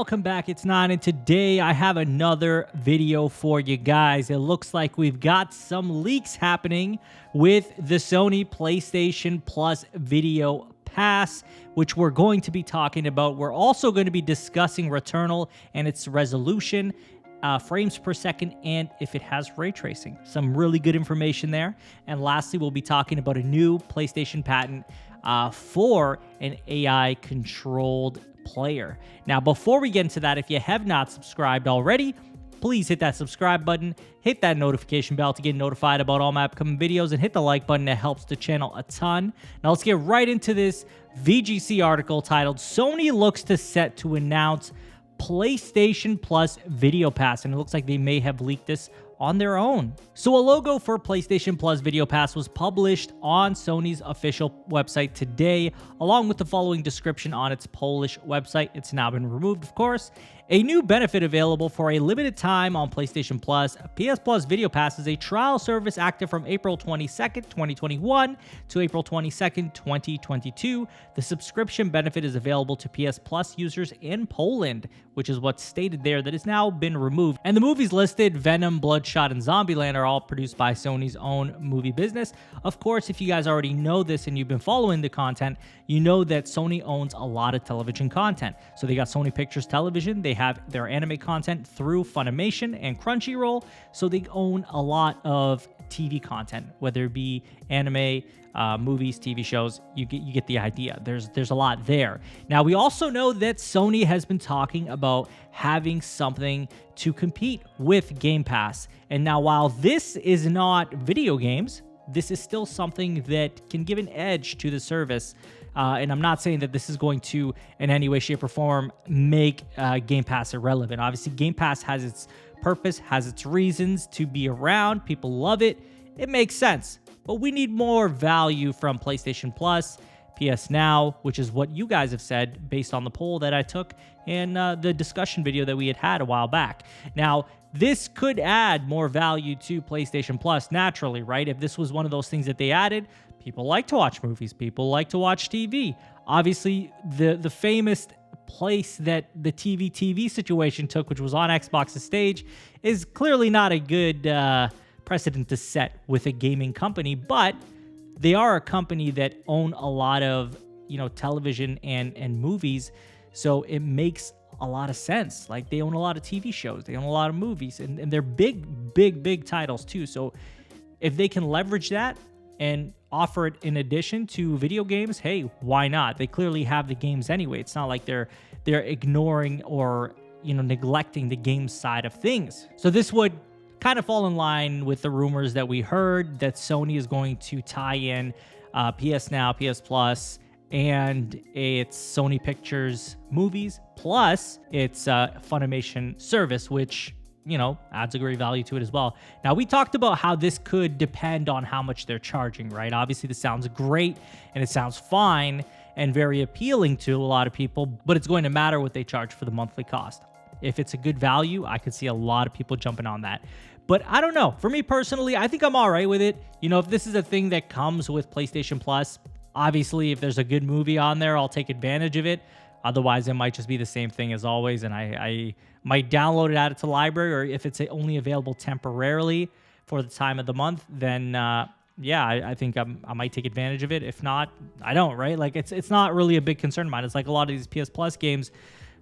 welcome back. It's 9, and today I have another video for you guys. It looks like we've got some leaks happening with the Sony PlayStation Plus Video Pass, which we're going to be talking about. We're also going to be discussing Returnal and its resolution, frames per second, and if it has ray tracing. Some really good information there. And lastly, we'll be talking about a new PlayStation patent for an AI-controlled player. Now, before we get into that, if you have not subscribed already, please hit that subscribe button, hit that notification bell to get notified about all my upcoming videos, and hit the like button. It helps the channel a ton. Now, let's get right into this VGC article titled, Sony looks to set to announce PlayStation Plus Video Pass, and it looks like they may have leaked this on their own. So a logo for PlayStation Plus Video Pass was published on Sony's official website today, along with the following description on its Polish website. It's now been removed, of course. A new benefit available for a limited time on PlayStation Plus. PS Plus Video Pass is a trial service active from April 22nd, 2021 to April 22nd, 2022. The subscription benefit is available to PS Plus users in Poland, which is what's stated there, that has now been removed. And the movies listed, Venom, Bloodshot, and Zombieland, are all produced by Sony's own movie business. Of course, if you guys already know this and you've been following the content, you know that Sony owns a lot of television content. So they got Sony Pictures Television, they have their anime content through Funimation and Crunchyroll, so they own a lot of TV content, whether it be anime, movies, TV shows. You get the idea. There's a lot there. Now, we also know that Sony has been talking about having something to compete with Game Pass. And now, while this is not video games, this is still something that can give an edge to the service. And I'm not saying that this is going to, in any way, shape, or form, make Game Pass irrelevant. Obviously, Game Pass has its purpose, has its reasons to be around. People love it. It makes sense. But we need more value from PlayStation Plus, PS Now, which is what you guys have said based on the poll that I took and the discussion video that we had a while back. Now, this could add more value to PlayStation Plus naturally, right? If this was one of those things that they added, people like to watch movies, people like to watch TV. Obviously, the famous place that the TV situation took, which was on Xbox's stage, is clearly not a good precedent to set with a gaming company, but they are a company that own a lot of, television and movies, so it makes a lot of sense. Like, they own a lot of TV shows, they own a lot of movies, and they're big titles too. So if they can leverage that and offer it in addition to video games, hey, why not? They clearly have the games anyway. It's not like they're ignoring or neglecting the game side of things. So this would kind of fall in line with the rumors that we heard that Sony is going to tie in PS Now, PS Plus, and its Sony Pictures movies, plus its Funimation service, which adds a great value to it as well. Now, we talked about how this could depend on how much they're charging, right? Obviously, this sounds great and it sounds fine and very appealing to a lot of people, but it's going to matter what they charge for the monthly cost. If it's a good value, I could see a lot of people jumping on that. But I don't know. For me personally, I think I'm all right with it. If this is a thing that comes with PlayStation Plus, obviously, if there's a good movie on there, I'll take advantage of it. Otherwise, it might just be the same thing as always, and I might download it, add it to the library, or if it's only available temporarily for the time of the month, then yeah, I think I might take advantage of it. If not, I don't, right? Like, it's not really a big concern of mine. It's like a lot of these PS Plus games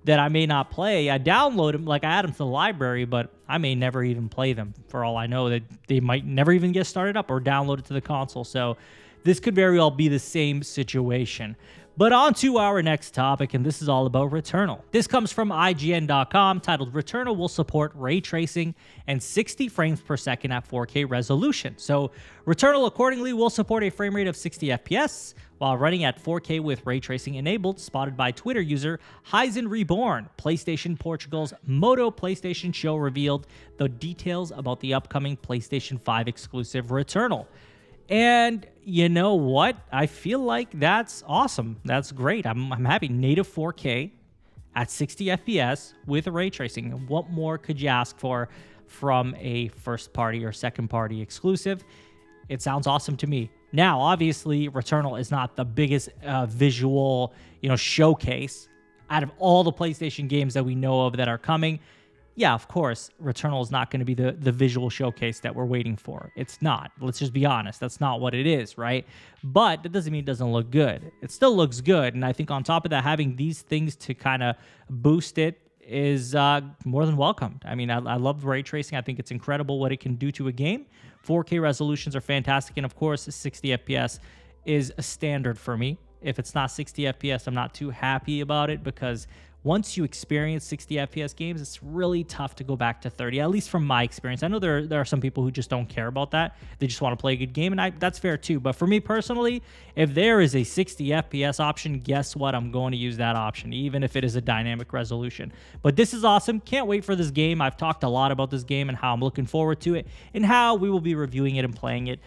that I may not play. I download them, like I add them to the library, but I may never even play them. For all I know, that they might never even get started up or downloaded to the console. So this could very well be the same situation. But on to our next topic, and this is all about Returnal. This comes from IGN.com, titled, Returnal will support ray tracing and 60 frames per second at 4K resolution. So Returnal accordingly will support a frame rate of 60 FPS while running at 4K with ray tracing enabled, spotted by Twitter user Hutchinson Reborn. PlayStation Portugal's Moto PlayStation show revealed the details about the upcoming PlayStation 5 exclusive Returnal. And you know what? I feel like that's awesome. That's great. I'm happy. Native 4K at 60 FPS with ray tracing. What more could you ask for from a first party or second party exclusive? It sounds awesome to me. Now, obviously, Returnal is not the biggest visual, showcase out of all the PlayStation games that we know of that are coming, yeah, of course, Returnal is not going to be the visual showcase that we're waiting for. It's not. Let's just be honest. That's not what it is, right? But that doesn't mean it doesn't look good. It still looks good. And I think on top of that, having these things to kind of boost it is more than welcomed. I mean, I love ray tracing. I think it's incredible what it can do to a game. 4K resolutions are fantastic. And of course, 60 FPS is a standard for me. If it's not 60 FPS, I'm not too happy about it, because once you experience 60 FPS games, it's really tough to go back to 30, at least from my experience. I know there are some people who just don't care about that. They just want to play a good game, and that's fair too. But for me personally, if there is a 60 FPS option, guess what? I'm going to use that option, even if it is a dynamic resolution. But this is awesome. Can't wait for this game. I've talked a lot about this game and how I'm looking forward to it and how we will be reviewing it and playing it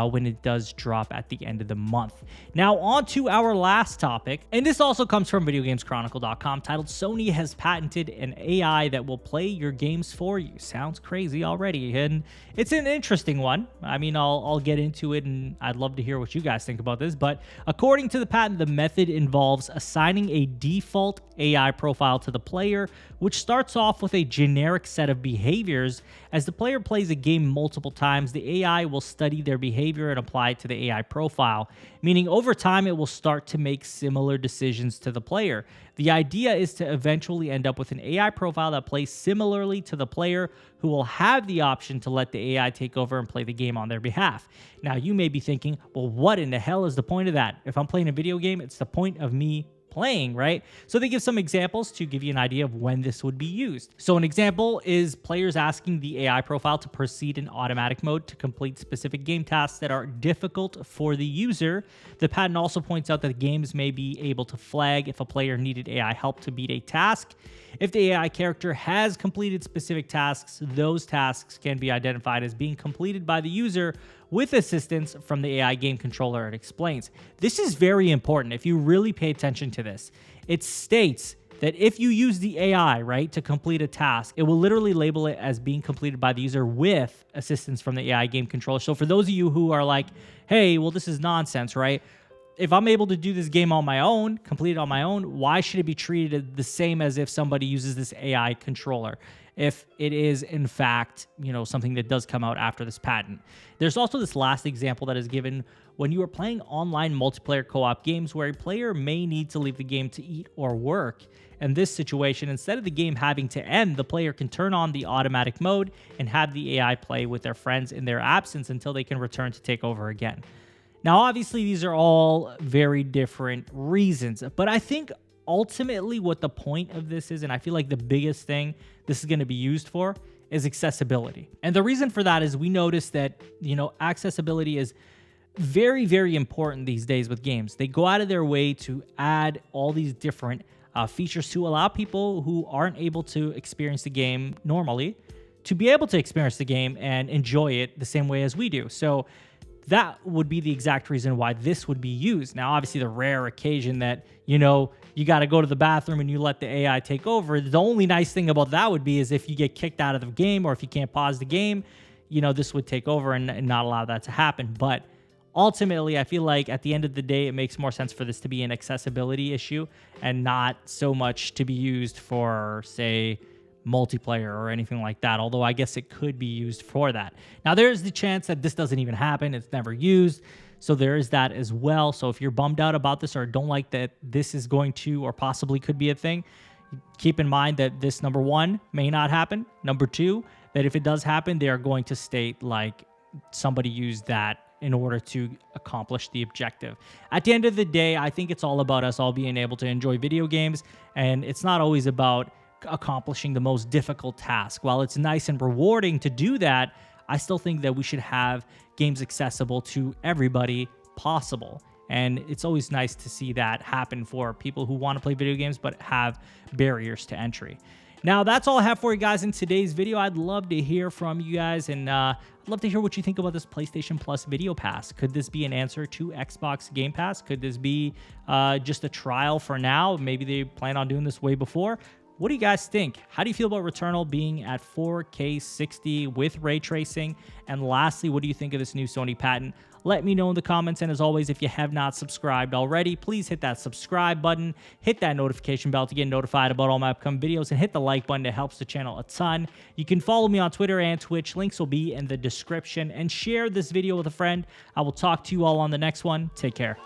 when it does drop at the end of the month. Now, on to our last topic, and this also comes from VideoGamesChronicle.com, titled "Sony has patented an AI that will play your games for you." Sounds crazy already, and it's an interesting one. I mean, I'll get into it, and I'd love to hear what you guys think about this. But according to the patent, the method involves assigning a default AI profile to the player, which starts off with a generic set of behaviors. As the player plays a game multiple times, the AI will study their behavior and apply it to the AI profile, meaning over time it will start to make similar decisions to the player. The idea is to eventually end up with an AI profile that plays similarly to the player, who will have the option to let the AI take over and play the game on their behalf. Now, you may be thinking, well, what in the hell is the point of that? If I'm playing a video game, it's the point of me playing, right? So they give some examples to give you an idea of when this would be used. So an example is players asking the AI profile to proceed in automatic mode to complete specific game tasks that are difficult for the user. The patent also points out that games may be able to flag if a player needed AI help to beat a task. If the AI character has completed specific tasks, those tasks can be identified as being completed by the user with assistance from the AI game controller, it explains. This is very important if you really pay attention to this. It states that if you use the AI, right, to complete a task, it will literally label it as being completed by the user with assistance from the AI game controller. So for those of you who are like, hey, well, this is nonsense, right? If I'm able to do this game on my own, complete it on my own, why should it be treated the same as if somebody uses this AI controller? If it is, in fact, something that does come out after this patent. There's also this last example that is given when you are playing online multiplayer co-op games where a player may need to leave the game to eat or work. In this situation, instead of the game having to end, the player can turn on the automatic mode and have the AI play with their friends in their absence until they can return to take over again. Now, obviously, these are all very different reasons, but I think ultimately what the point of this is, and I feel like the biggest thing this is going to be used for, is accessibility. And the reason for that is we noticed that, accessibility is very, very important these days with games. They go out of their way to add all these different features to allow people who aren't able to experience the game normally to be able to experience the game and enjoy it the same way as we do. So that would be the exact reason why this would be used. Now, obviously, the rare occasion that, you got to go to the bathroom and you let the AI take over, the only nice thing about that would be is if you get kicked out of the game or if you can't pause the game, this would take over and not allow that to happen. But ultimately, I feel like at the end of the day, it makes more sense for this to be an accessibility issue and not so much to be used for, say, multiplayer or anything like that, although I guess it could be used for that. Now, there's the chance that this doesn't even happen. It's never used. So there is that as well. So if you're bummed out about this or don't like that this is going to or possibly could be a thing, keep in mind that this, number one, may not happen. Number two, that if it does happen, they are going to state like somebody used that in order to accomplish the objective. At the end of the day, I think it's all about us all being able to enjoy video games, and it's not always about accomplishing the most difficult task. While it's nice and rewarding to do that, I still think that we should have games accessible to everybody possible. And it's always nice to see that happen for people who want to play video games but have barriers to entry. Now, that's all I have for you guys in today's video. I'd love to hear from you guys, and I'd love to hear what you think about this PlayStation Plus Video Pass. Could this be an answer to Xbox Game Pass? Could this be just a trial for now? Maybe they plan on doing this way before. What do you guys think? How do you feel about Returnal being at 4K 60 with ray tracing? And lastly, what do you think of this new Sony patent? Let me know in the comments, and as always, if you have not subscribed already, please hit that subscribe button, hit that notification bell to get notified about all my upcoming videos, and hit the like button. It helps the channel a ton. You can follow me on Twitter and Twitch. Links will be in the description, and share this video with a friend. I will talk to you all on the next one. Take care.